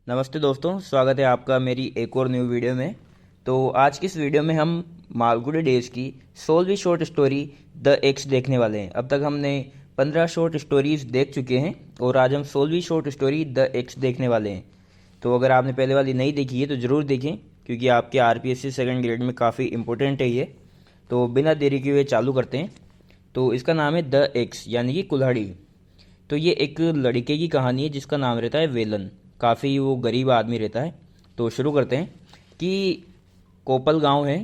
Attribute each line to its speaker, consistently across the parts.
Speaker 1: नमस्ते दोस्तों, स्वागत है आपका मेरी एक और न्यू वीडियो में। तो आज की इस वीडियो में हम मालगुडी डेज की 16वीं शॉर्ट स्टोरी द एक्स देखने वाले हैं। अब तक हमने 15 शॉर्ट स्टोरीज देख चुके हैं और आज हम 16वीं शॉर्ट स्टोरी द एक्स देखने वाले हैं। तो अगर आपने पहले वाली नहीं देखी है तो ज़रूर देखें, क्योंकि आपके आरपीएससी सेकंड ग्रेड में काफ़ी इंपॉर्टेंट है ये। तो बिना देरी के हुए चालू करते हैं। तो इसका नाम है द एक्स यानी कि कुल्हाड़ी। तो ये एक लड़के की कहानी है जिसका नाम रहता है वेलन। काफ़ी वो गरीब आदमी रहता है। तो शुरू करते हैं कि कोपल गांव है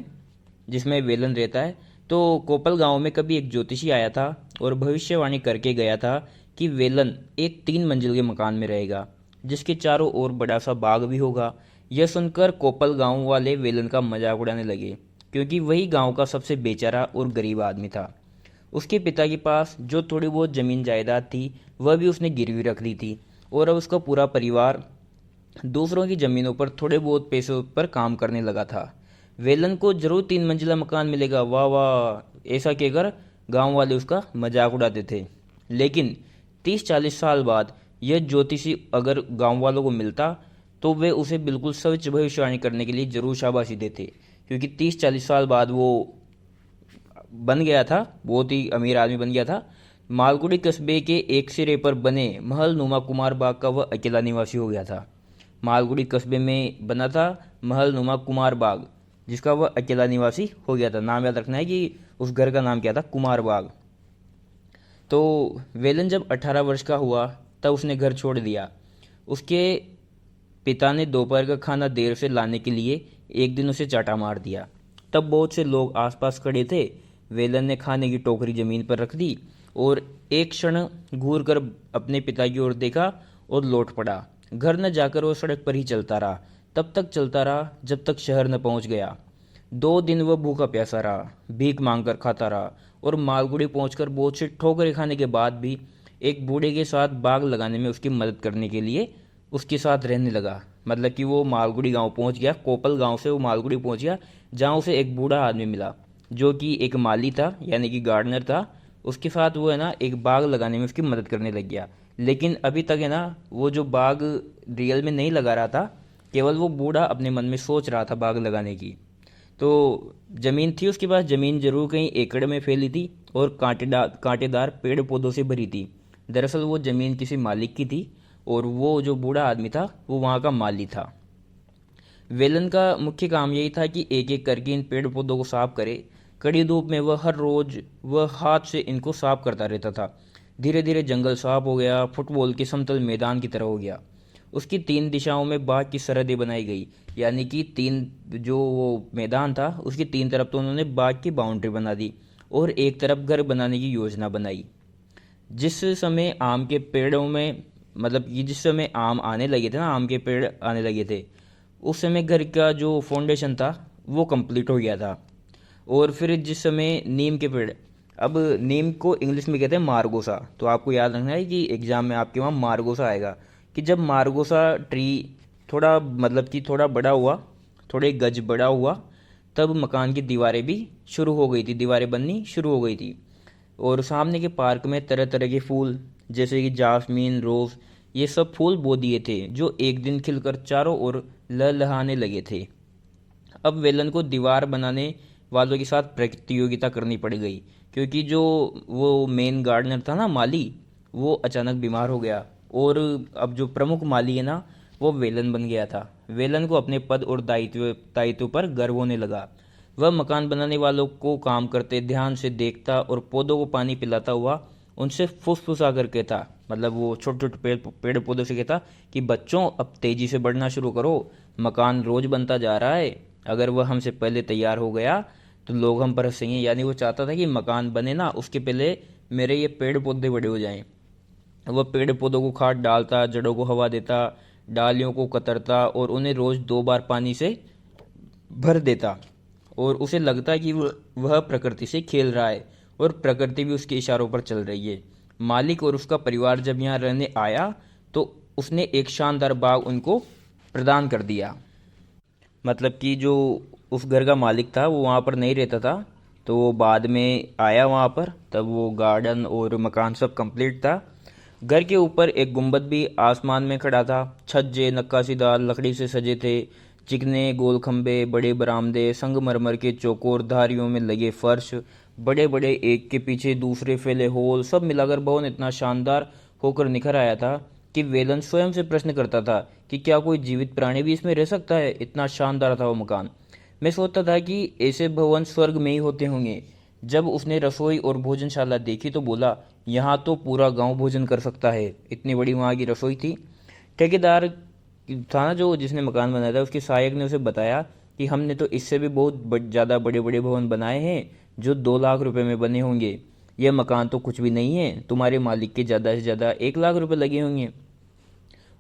Speaker 1: जिसमें वेलन रहता है। तो कोपल गांव में कभी एक ज्योतिषी आया था और भविष्यवाणी करके गया था कि वेलन एक 3 मंजिल के मकान में रहेगा जिसके चारों ओर बड़ा सा बाग भी होगा। यह सुनकर कोपल गांव वाले वेलन का मजाक उड़ाने लगे, क्योंकि वही गांव का सबसे बेचारा और गरीब आदमी था। उसके पिता के पास जो थोड़ी बहुत ज़मीन जायदाद थी वह भी उसने गिरवी रख ली थी, और अब उसका पूरा परिवार दूसरों की ज़मीनों पर थोड़े बहुत पैसों पर काम करने लगा था। वेलन को जरूर 3 मंजिला मकान मिलेगा, वाह वाह, ऐसा कहकर गांव वाले उसका मजाक उड़ाते थे। लेकिन 30-40 साल बाद यह ज्योतिषी अगर गांव वालों को मिलता तो वे उसे बिल्कुल सच भविष्यवाणी करने के लिए जरूर शाबाशी देते, क्योंकि 30-40 साल बाद वो बन गया था, बहुत ही अमीर आदमी बन गया था। मालगुडी कस्बे के एक सिरे पर बने महल नुमा कुमार बाग का वह अकेला निवासी हो गया था। मालगुडी कस्बे में बना था महल नुमा कुमार बाग, जिसका वह अकेला निवासी हो गया था। नाम याद रखना है कि उस घर का नाम क्या था, कुमार बाग। तो वेलन जब 18 वर्ष का हुआ तब उसने घर छोड़ दिया। उसके पिता ने दोपहर का खाना देर से लाने के लिए एक दिन उसे चाटा मार दिया। तब बहुत से लोग आसपास खड़े थे। वेलन ने खाने की टोकरी जमीन पर रख दी और एक क्षण घूर कर अपने पिता की ओर देखा और लौट पड़ा। घर न जाकर वो सड़क पर ही चलता रहा, तब तक चलता रहा जब तक शहर न पहुंच गया। 2 दिन वह भूखा प्यासा रहा, भीख मांगकर खाता रहा, और मालगुड़ी पहुंचकर बहुत सी ठोकरें खाने के बाद भी एक बूढ़े के साथ बाग लगाने में उसकी मदद करने के लिए उसके साथ रहने लगा। मतलब कि वो मालगुड़ी गांव पहुंच गया, कोपल गांव से वो मालगुड़ी पहुंच गया, जहां उसे एक बूढ़ा आदमी मिला जो कि एक माली था, यानी कि गार्डनर था। उसके साथ वो है ना एक बाग लगाने में उसकी मदद करने लग गया। लेकिन अभी तक है ना वो जो बाग रियल में नहीं लगा रहा था, केवल वो बूढ़ा अपने मन में सोच रहा था बाग लगाने की। तो ज़मीन थी उसके पास, ज़मीन जरूर कहीं एकड़ में फैली थी और कांटेदार पेड़ पौधों से भरी थी। दरअसल वो ज़मीन किसी मालिक की थी और वो जो बूढ़ा आदमी था वो वहाँ का माली था। वेलन का मुख्य काम यही था कि एक एक करके इन पेड़ पौधों को साफ करे। कड़ी धूप में वह हर रोज वह हाथ से इनको साफ करता रहता था। धीरे धीरे जंगल साफ हो गया, फुटबॉल के समतल मैदान की तरह हो गया। उसकी 3 दिशाओं में बाग की सरहदें बनाई गई, यानी कि तीन जो वो मैदान था उसकी 3 तरफ तो उन्होंने बाग की बाउंड्री बना दी और एक तरफ घर बनाने की योजना बनाई। जिस समय आम के पेड़ों में, मतलब कि जिस समय आम आने लगे थे ना, आम के पेड़ आने लगे थे, उस समय घर का जो फाउंडेशन था वो कंप्लीट हो गया था। और फिर जिस समय नीम के पेड़, अब नीम को इंग्लिश में कहते हैं मार्गोसा, तो आपको याद रखना है कि एग्जाम में आपके वहाँ मार्गोसा आएगा। कि जब मार्गोसा ट्री थोड़ा, मतलब कि थोड़ा बड़ा हुआ, थोड़े गज बड़ा हुआ, तब मकान की दीवारें भी शुरू हो गई थी, दीवारें बननी शुरू हो गई थी। और सामने के पार्क में तरह तरह के फूल, जैसे कि जासमीन, रोज़, ये सब फूल बो दिए थे जो एक दिन खिलकर चारों ओर लहलहाने लगे थे। अब वेलन को दीवार बनाने वालों के साथ प्रतियोगिता करनी पड़ गई, क्योंकि जो वो मेन गार्डनर था ना, माली, वो अचानक बीमार हो गया। और अब जो प्रमुख माली है ना वो वेलन बन गया था। वेलन को अपने पद और दायित्व दायित्व पर गर्व होने लगा। वह मकान बनाने वालों को काम करते ध्यान से देखता और पौधों को पानी पिलाता हुआ उनसे फुसफुसा कर कहता, मतलब वो छोटे छोटे पेड़ पौधों से कहता कि बच्चों अब तेजी से बढ़ना शुरू करो, मकान रोज बनता जा रहा है, अगर वह हमसे पहले तैयार हो गया तो लोग हम पर हंसेंगे। यानी वो चाहता था कि मकान बने ना उसके पहले मेरे ये पेड़ पौधे बड़े हो जाएं। वह पेड़ पौधों को खाद डालता, जड़ों को हवा देता, डालियों को कतरता और उन्हें रोज 2 बार पानी से भर देता। और उसे लगता कि वह प्रकृति से खेल रहा है और प्रकृति भी उसके इशारों पर चल रही है। मालिक और उसका परिवार जब यहाँ रहने आया तो उसने एक शानदार बाग उनको प्रदान कर दिया। मतलब कि जो उस घर का मालिक था वो वहाँ पर नहीं रहता था, तो वो बाद में आया वहाँ पर, तब वो गार्डन और मकान सब कंप्लीट था। घर के ऊपर एक गुंबद भी आसमान में खड़ा था। छज्जे नक्काशीदार लकड़ी से सजे थे। चिकने गोल खंबे, बड़े बरामदे, संगमरमर के चौकोर धारियों में लगे फर्श, बड़े बड़े एक के पीछे दूसरे फैले हॉल, सब मिलाकर भवन इतना शानदार होकर निखर आया था कि वेलन स्वयं से प्रश्न करता था कि क्या कोई जीवित प्राणी भी इसमें रह सकता है। इतना शानदार था वो मकान। मैं सोचता था कि ऐसे भवन स्वर्ग में ही होते होंगे। जब उसने रसोई और भोजनशाला देखी तो बोला, यहाँ तो पूरा गांव भोजन कर सकता है। इतनी बड़ी वहाँ की रसोई थी। ठेकेदार था ना जो जिसने मकान बनाया था, उसके सहायक ने उसे बताया कि हमने तो इससे भी बहुत ज़्यादा बड़े बड़े भवन बनाए हैं जो 2 लाख रुपए में बने होंगे। यह मकान तो कुछ भी नहीं है, तुम्हारे मालिक के ज़्यादा से ज़्यादा 1 लाख रुपए लगे होंगे।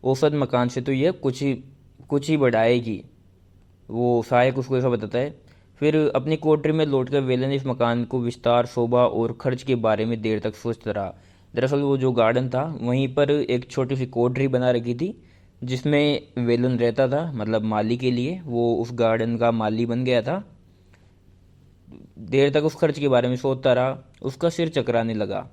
Speaker 1: औसत मकान से तो यह कुछ ही बढ़ाएगी। वो सहायक उसको ऐसा बताता है। फिर अपनी कोठरी में लौटकर वेलन इस मकान को विस्तार, शोभा और खर्च के बारे में देर तक सोचता रहा। दरअसल वो जो गार्डन था वहीं पर एक छोटी सी कोठरी बना रखी थी जिसमें वेलन रहता था, मतलब माली के लिए वो उस गार्डन का माली बन गया था। देर तक उस खर्च के बारे में सोचता रहा। उसका सिर चकराने लगा।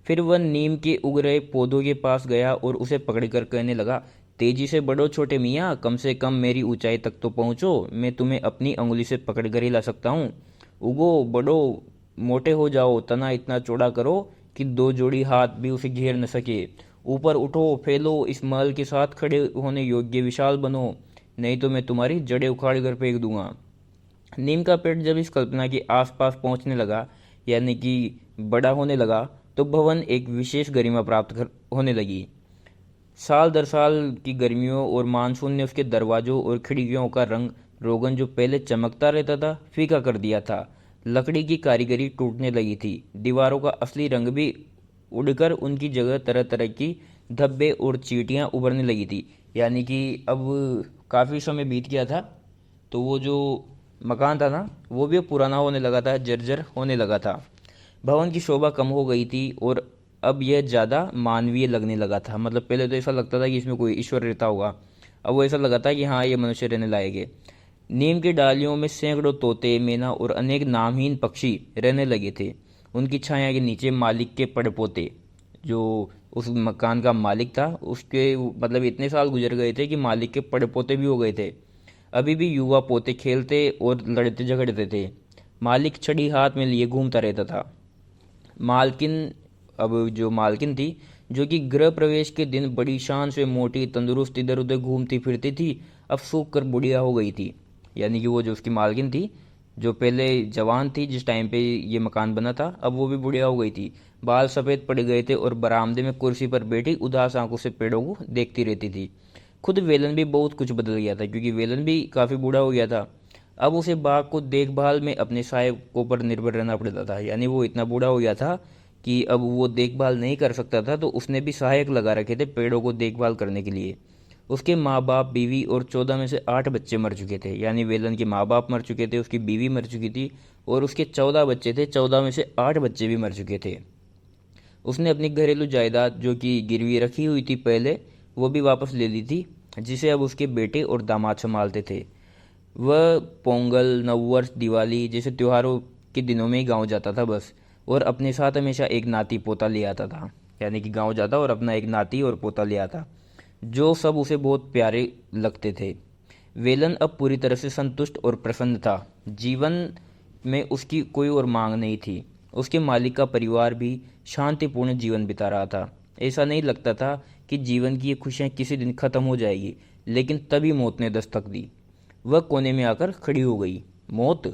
Speaker 1: फिर वह नीम के उग रहे पौधों के पास गया और उसे पकड़कर कहने लगा, तेजी से बढ़ो छोटे मियाँ, कम से कम मेरी ऊंचाई तक तो पहुँचो। मैं तुम्हें अपनी अंगुली से पकड़कर ही ला सकता हूँ। उगो, बढ़ो, मोटे हो जाओ, तना इतना चौड़ा करो कि 2 जोड़ी हाथ भी उसे घेर न सके। ऊपर उठो, फैलो, इस महल के साथ खड़े होने योग्य विशाल बनो, नहीं तो मैं तुम्हारी जड़ें उखाड़ कर फेंक दूंगा। नीम का पेड़ जब इस कल्पना के आसपास पहुंचने लगा, यानी कि बड़ा होने लगा, तो भवन एक विशेष गरिमा प्राप्त होने लगी। साल दर साल की गर्मियों और मानसून ने उसके दरवाजों और खिड़कियों का रंग रोगन, जो पहले चमकता रहता था, फीका कर दिया था। लकड़ी की कारीगरी टूटने लगी थी। दीवारों का असली रंग भी उड़कर उनकी जगह तरह तरह की धब्बे और चींटियां उभरने लगी थी। यानी कि अब काफ़ी समय बीत गया था, तो वो जो मकान था ना वो भी पुराना होने लगा था, जर्जर होने लगा था। भवन की शोभा कम हो गई थी और अब यह ज़्यादा मानवीय लगने लगा था। मतलब पहले तो ऐसा लगता था कि इसमें कोई ईश्वर रहता होगा, अब वो ऐसा लगा था कि हाँ ये मनुष्य रहने लायक है। नीम की डालियों में सैकड़ों तोते, मैना और अनेक नामहीन पक्षी रहने लगे थे। उनकी छाया के नीचे मालिक के पड़पोते, जो उस मकान का मालिक था, उसके मतलब इतने साल गुजर गए थे कि मालिक के पड़पोते भी हो गए थे। अभी भी युवा पोते खेलते और लड़ते झगड़ते थे। मालिक छड़ी हाथ में लिए घूमता रहता था। मालकिन, अब जो मालकिन थी, जो कि गृह प्रवेश के दिन बड़ी शान से मोटी तंदुरुस्त इधर उधर घूमती फिरती थी, अब सूख कर बुढ़िया हो गई थी। यानी कि वो जो उसकी मालकिन थी, जो पहले जवान थी जिस टाइम पे ये मकान बना था, अब वो भी बुढ़िया हो गई थी। बाल सफ़ेद पड़ गए थे और बरामदे में कुर्सी पर बैठी उदास आंखों से पेड़ों को देखती रहती थी। खुद वेलन भी बहुत कुछ बदल गया था, क्योंकि वेलन भी काफ़ी बूढ़ा हो गया था। अब उसे बाग को देखभाल में अपने सहायकों पर निर्भर रहना पड़ता था। यानी वो इतना बूढ़ा हो गया था कि अब वो देखभाल नहीं कर सकता था, तो उसने भी सहायक लगा रखे थे पेड़ों को देखभाल करने के लिए। उसके माँ बाप, बीवी और 14 में से 8 बच्चे मर चुके थे। यानी वेलन के माँ बाप मर चुके थे, उसकी बीवी मर चुकी थी और उसके 14 बच्चे थे। 14 में से 8 बच्चे भी मर चुके थे। उसने अपनी घरेलू जायदाद जो कि गिरवी रखी हुई थी पहले, वो भी वापस ले ली थी, जिसे अब उसके बेटे और दामाद संभालते थे। वह पोंगल, नववर्ष, दिवाली जैसे त्योहारों के दिनों में ही गांव जाता था बस, और अपने साथ हमेशा एक नाती पोता ले आता था। यानी कि गांव जाता और अपना एक नाती और पोता ले आता, जो सब उसे बहुत प्यारे लगते थे। वेलन अब पूरी तरह से संतुष्ट और प्रसन्न था। जीवन में उसकी कोई और मांग नहीं थी। उसके मालिक का परिवार भी शांतिपूर्ण जीवन बिता रहा था। ऐसा नहीं लगता था कि जीवन की ये खुशियाँ किसी दिन खत्म हो जाएगी। लेकिन तभी मौत ने दस्तक दी। वह कोने में आकर खड़ी हो गई। मौत।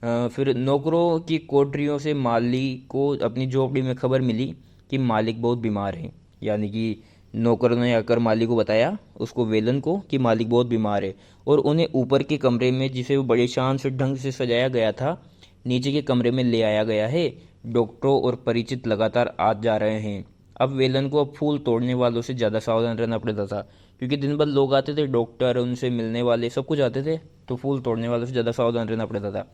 Speaker 1: फिर नौकरों की कोठरियों से माली को अपनी झोपड़ी में खबर मिली कि मालिक बहुत बीमार है। यानी कि नौकरों ने आकर मालिक को बताया, उसको वेलन को, कि मालिक बहुत बीमार है। और उन्हें ऊपर के कमरे में, जिसे वो बड़े शान से ढंग से सजाया गया था, नीचे के कमरे में ले आया गया है। डॉक्टरों और परिचित लगातार आ जा रहे हैं। अब वेलन को अब फूल तोड़ने वालों से ज़्यादा सावधान रहना पड़ता था, क्योंकि दिन भर लोग आते थे, डॉक्टर, उनसे मिलने वाले सब कुछ आते थे, तो फूल तोड़ने वालों से ज़्यादा सावधान रहना पड़ता था।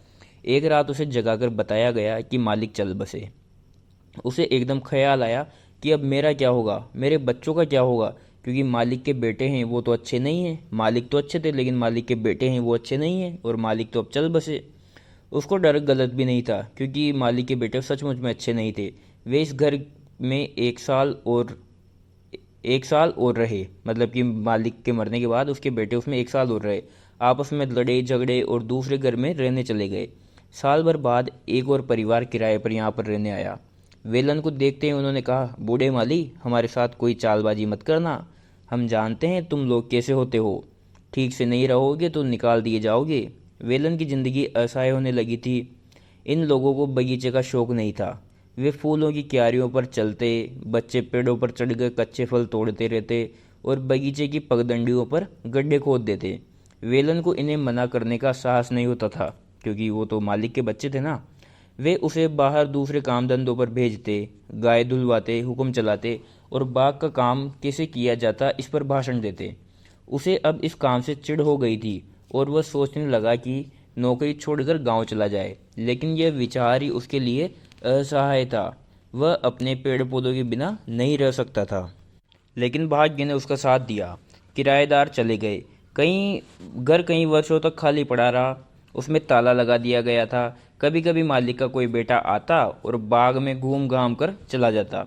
Speaker 1: एक रात उसे जगाकर बताया गया कि मालिक चल बसे। उसे एकदम ख्याल आया कि अब मेरा क्या होगा, मेरे बच्चों का क्या होगा, क्योंकि मालिक के बेटे हैं वो तो अच्छे नहीं हैं। मालिक तो अच्छे थे लेकिन मालिक के बेटे हैं वो अच्छे नहीं हैं, और मालिक तो अब चल बसे। उसको डर गलत भी नहीं था, क्योंकि मालिक के बेटे सचमुच में अच्छे नहीं थे। वे इस घर में 1 साल और 1 साल और रहे, मतलब कि मालिक के मरने के बाद उसके बेटे उसमें 1 साल और रहे। आपस में लड़े झगड़े और दूसरे घर में रहने चले गए। साल भर बाद एक और परिवार किराए पर यहाँ पर रहने आया। वेलन को देखते ही उन्होंने कहा, बूढ़े माली, हमारे साथ कोई चालबाजी मत करना। हम जानते हैं तुम लोग कैसे होते हो। ठीक से नहीं रहोगे तो निकाल दिए जाओगे। वेलन की ज़िंदगी असहाय होने लगी थी। इन लोगों को बगीचे का शौक नहीं था। वे फूलों की क्यारियों पर चलते, बच्चे पेड़ों पर चढ़कर कच्चे फल तोड़ते रहते और बगीचे की पगडंडियों पर गड्ढे खोद देते। वेलन को इन्हें मना करने का साहस नहीं होता था, क्योंकि वो तो मालिक के बच्चे थे ना। वे उसे बाहर दूसरे काम धंधों पर भेजते, गाय धुलवाते, हुक्म चलाते और बाग का काम कैसे किया जाता इस पर भाषण देते। उसे अब इस काम से चिढ़ हो गई थी और वह सोचने लगा कि नौकरी छोड़कर गांव चला जाए, लेकिन यह विचार ही उसके लिए असहाय था। वह अपने पेड़ पौधों के बिना नहीं रह सकता था। लेकिन भाग्य ने उसका साथ दिया। किराएदार चले गए। कई वर्षों तक खाली पड़ा रहा। उसमें ताला लगा दिया गया था। कभी कभी मालिक का कोई बेटा आता और बाग में घूम घाम कर चला जाता।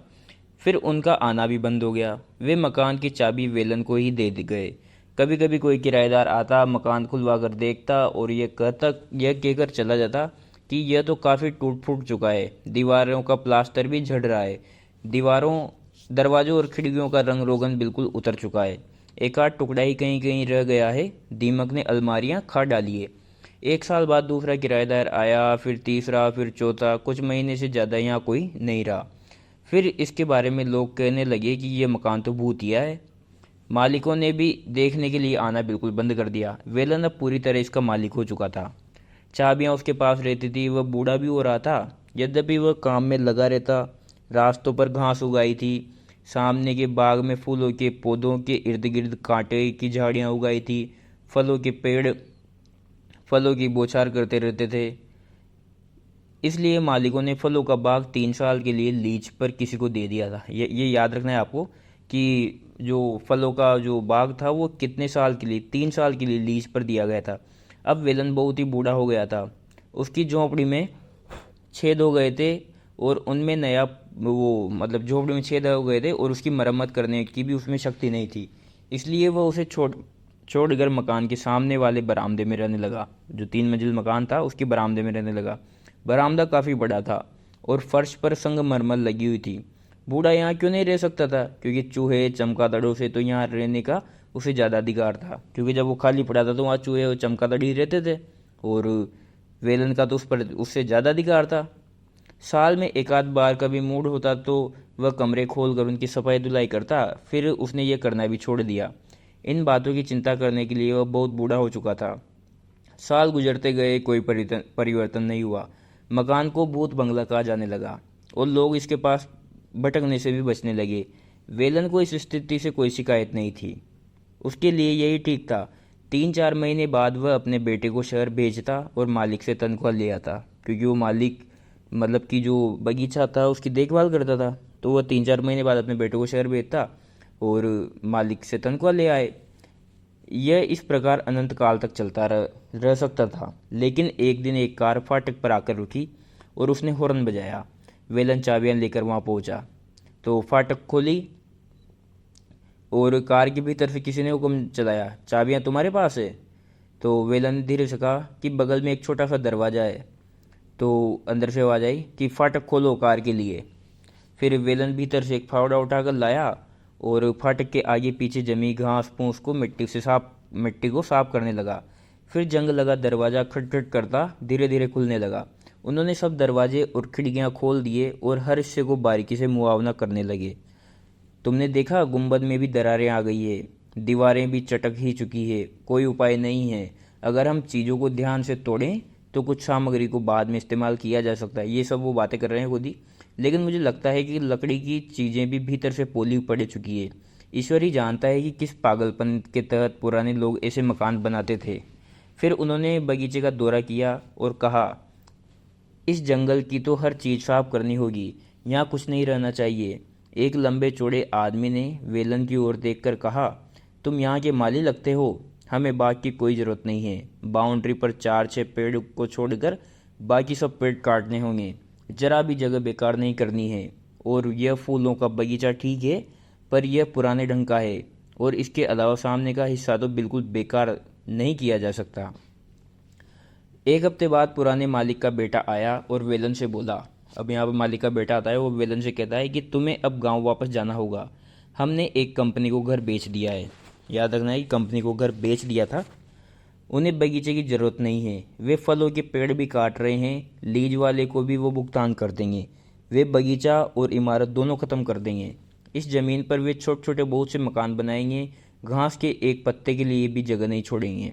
Speaker 1: फिर उनका आना भी बंद हो गया। वे मकान की चाबी वेलन को ही दे गए। कभी कभी कोई किराएदार आता, मकान खुलवा कर देखता और यह कहकर चला जाता कि यह तो काफ़ी टूट फूट चुका है, दीवारों का प्लास्टर भी झड़ रहा है, दीवारों, दरवाजों और खिड़कियों का रंग रोगन बिल्कुल उतर चुका है, एक आध टुकड़ा ही कहीं कहीं रह गया है, दीमक ने अलमारियां खा डाली है। 1 साल बाद दूसरा किराएदार आया, फिर तीसरा, फिर चौथा। कुछ महीने से ज़्यादा यहाँ कोई नहीं रहा। फिर इसके बारे में लोग कहने लगे कि यह मकान तो भूतिया है। मालिकों ने भी देखने के लिए आना बिल्कुल बंद कर दिया। वेलन अब पूरी तरह इसका मालिक हो चुका था। चाबियां उसके पास रहती थी। वह बूढ़ा भी हो रहा था, यद्यपि वह काम में लगा रहता। रास्तों पर घास उगाई थी। सामने के बाग में फूलों के पौधों के इर्द गिर्द कांटे की झाड़ियां उगाई थी। फलों के पेड़ फलों की बौछार करते रहते थे। इसलिए मालिकों ने फलों का बाग 3 साल के लिए लीज पर किसी को दे दिया था। ये याद रखना है आपको कि जो फलों का जो बाग था वो कितने साल के लिए, 3 साल के लिए लीज पर दिया गया था। अब वेलन बहुत ही बूढ़ा हो गया था। उसकी झोंपड़ी में छेद हो गए थे और उनमें नया वो मतलब झोपड़ी में छेद हो गए थे और उसकी मरम्मत करने की भी उसमें शक्ति नहीं थी। इसलिए वह उसे छोड़कर मकान के सामने वाले बरामदे में रहने लगा। जो 3 मंजिल मकान था उसके बरामदे में रहने लगा। बरामदा काफ़ी बड़ा था और फर्श पर संगमरमर लगी हुई थी। बूढ़ा यहाँ क्यों नहीं रह सकता था? क्योंकि चूहे चमगादड़ों से तो यहाँ रहने का उसे ज़्यादा अधिकार था, क्योंकि जब वो खाली पड़ा था तो वहाँ चूहे और चमगादड़ ही रहते थे और वेलन का तो उस पर उससे ज़्यादा अधिकार था। साल में एक आध बार कभी मूड होता तो वह कमरे खोल कर उनकी सफाई धुलाई करता। फिर उसने ये करना भी छोड़ दिया। इन बातों की चिंता करने के लिए वह बहुत बूढ़ा हो चुका था। साल गुजरते गए, कोई परिवर्तन नहीं हुआ। मकान को भूत बंगला कहा जाने लगा और लोग इसके पास भटकने से भी बचने लगे। वेलन को इस स्थिति से कोई शिकायत नहीं थी। उसके लिए यही ठीक था। 3-4 महीने बाद वह अपने बेटे को शहर भेजता और मालिक से तनख्वाह ले आता, क्योंकि वो मालिक मतलब कि जो बगीचा था उसकी देखभाल करता था। तो वह 3-4 महीने बाद अपने बेटे को शहर भेजता और मालिक से तनख्वाह ले आए। यह इस प्रकार अनंत काल तक चलता रह सकता था। लेकिन एक दिन एक कार फाटक पर आकर रुकी और उसने हॉर्न बजाया। वेलन चाबियां लेकर वहां पहुंचा तो फाटक खोली और कार के भीतर से किसी ने हुक्म चलाया, चाबियां तुम्हारे पास है? तो वेलन ने धीरे से कहा कि बगल में एक छोटा सा दरवाज़ा है। तो अंदर से आवाज़ आई कि फाटक खोलो कार के लिए। फिर वेलन भीतर से एक फावड़ा उठाकर लाया और फाटक के आगे पीछे जमी घास फूस को मिट्टी को साफ करने लगा। फिर जंग लगा दरवाज़ा खटखट करता धीरे धीरे खुलने लगा। उन्होंने सब दरवाजे और खिड़कियां खोल दिए और हर हिस्से को बारीकी से मुआवना करने लगे। तुमने देखा, गुंबद में भी दरारें आ गई है, दीवारें भी चटक ही चुकी है। कोई उपाय नहीं है। अगर हम चीज़ों को ध्यान से तोड़ें तो कुछ सामग्री को बाद में इस्तेमाल किया जा सकता है। ये सब वो बातें कर रहे हैं खुद ही, लेकिन मुझे लगता है कि लकड़ी की चीज़ें भी भीतर से पोली पड़ चुकी है। ईश्वर ही जानता है कि किस पागलपन के तहत पुराने लोग ऐसे मकान बनाते थे। फिर उन्होंने बगीचे का दौरा किया और कहा, इस जंगल की तो हर चीज़ साफ करनी होगी, यहाँ कुछ नहीं रहना चाहिए। एक लंबे चौड़े आदमी ने वेलन की ओर देखकर कहा, तुम यहाँ के माली लगते हो। हमें बाग की कोई ज़रूरत नहीं है। बाउंड्री पर 4-6 पेड़ को छोड़कर बाकी सब पेड़ काटने होंगे। जरा भी जगह बेकार नहीं करनी है। और यह फूलों का बगीचा ठीक है, पर यह पुराने ढंग का है और इसके अलावा सामने का हिस्सा तो बिल्कुल बेकार नहीं किया जा सकता। एक हफ्ते बाद पुराने मालिक का बेटा आया और वेलन से बोला, अब यहाँ पर मालिक का बेटा आता है, वो वेलन से कहता है कि तुम्हें अब गांव वापस जाना होगा। हमने एक कंपनी को घर बेच दिया है। याद रखना है कि कंपनी को घर बेच दिया था। उन्हें बगीचे की ज़रूरत नहीं है। वे फलों के पेड़ भी काट रहे हैं। लीज वाले को भी वो भुगतान कर देंगे। वे बगीचा और इमारत दोनों ख़त्म कर देंगे। इस ज़मीन पर वे छोटे छोटे बहुत से मकान बनाएंगे। घास के एक पत्ते के लिए भी जगह नहीं छोड़ेंगे।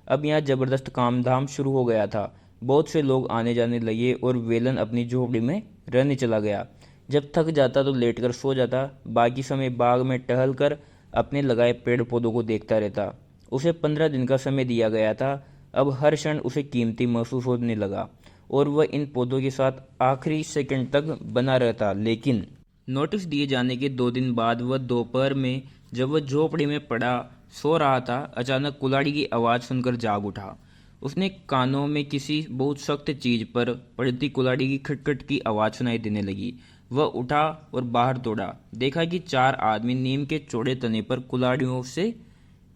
Speaker 1: अब यहाँ ज़बरदस्त काम धाम शुरू हो गया था। बहुत से लोग आने जाने लगे और वेलन अपनी झोपड़ी में रहने चला गया। जब थक जाता तो लेटकर सो जाता। बाकी समय बाग में टहल कर अपने लगाए पेड़ पौधों को देखता रहता। उसे 15 दिन का समय दिया गया था। अब हर क्षण उसे कीमती महसूस होने लगा और वह इन पौधों के साथ आखिरी सेकंड तक बना रहता। लेकिन नोटिस दिए जाने के 2 दिन बाद वह दोपहर में जब वह झोपड़ी में पड़ा सो रहा था, अचानक कुल्हाड़ी की आवाज़ सुनकर जाग उठा। उसने कानों में किसी बहुत सख्त चीज पर पड़ती कुल्हाड़ी की खटखट की आवाज़ सुनाई देने लगी। वह उठा और बाहर दौड़ा। देखा कि 4 आदमी नीम के चौड़े तने पर कुल्हाड़ियों से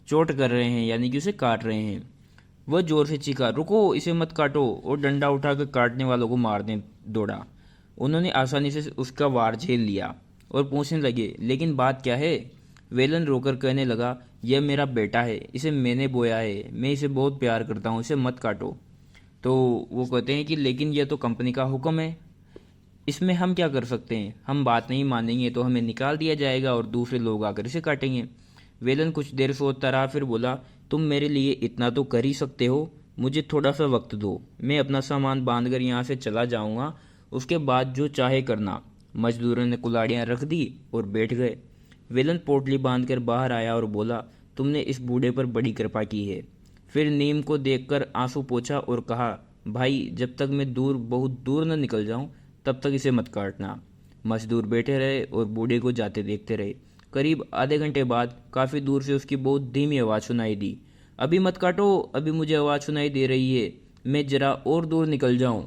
Speaker 1: चोट कर रहे हैं, यानी कि उसे काट रहे हैं। वह जोर से चीखा, रुको, इसे मत काटो, और डंडा उठाकर काटने वालों को मारने दौड़ा। उन्होंने आसानी से उसका वार झेल लिया और पूछने लगे, लेकिन बात क्या है? वेलन रोकर कहने लगा, यह मेरा बेटा है, इसे मैंने बोया है, मैं इसे बहुत प्यार करता हूँ, इसे मत काटो। तो वो कहते हैं कि लेकिन यह तो कंपनी का हुक्म है, इसमें हम क्या कर सकते हैं? हम बात नहीं मानेंगे तो हमें निकाल दिया जाएगा और दूसरे लोग आकर इसे काटेंगे। वेलन कुछ देर सोचता रहा, फिर बोला, तुम मेरे लिए इतना तो कर ही सकते हो, मुझे थोड़ा सा वक्त दो, मैं अपना सामान बांधकर यहाँ से चला जाऊँगा, उसके बाद जो चाहे करना। मजदूरों ने कुल्हाड़ियाँ रख दी और बैठ गए। वेलन पोटली बांधकर बाहर आया और बोला, तुमने इस बूढ़े पर बड़ी कृपा की है। फिर नीम को देखकर आंसू पोंछा और कहा, भाई, जब तक मैं बहुत दूर न निकल जाऊं तब तक इसे मत काटना। मजदूर बैठे रहे और बूढ़े को जाते देखते रहे। करीब आधे घंटे बाद काफ़ी दूर से उसकी बहुत धीमी आवाज़ सुनाई दी, अभी मत काटो, अभी मुझे आवाज़ सुनाई दे रही है, मैं ज़रा और दूर निकल जाऊं।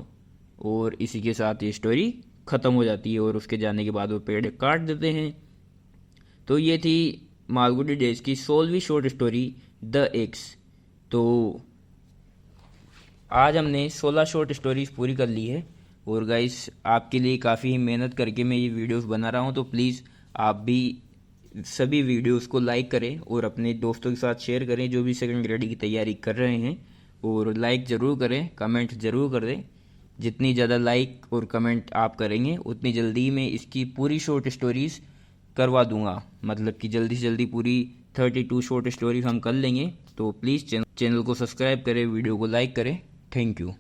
Speaker 1: और इसी के साथ ये स्टोरी ख़त्म हो जाती है और उसके जाने के बाद वो पेड़ काट देते हैं। तो ये थी मालगुडी डेज की 16वीं शॉर्ट स्टोरी द एक्स। तो आज हमने 16 शॉर्ट स्टोरीज पूरी कर ली है और गाइस आपके लिए काफ़ी मेहनत करके मैं ये वीडियोस बना रहा हूँ, तो प्लीज़ आप भी सभी वीडियोस को लाइक करें और अपने दोस्तों के साथ शेयर करें जो भी सेकंड ग्रेड की तैयारी कर रहे हैं, और लाइक ज़रूर करें, कमेंट ज़रूर कर दें। जितनी ज़्यादा लाइक और कमेंट आप करेंगे उतनी जल्दी मैं इसकी पूरी शॉर्ट स्टोरीज़ करवा दूंगा, मतलब कि जल्दी से जल्दी पूरी 32 शॉर्ट स्टोरीज हम कर लेंगे। तो प्लीज़ चैनल को सब्सक्राइब करें, वीडियो को लाइक करें। Thank you.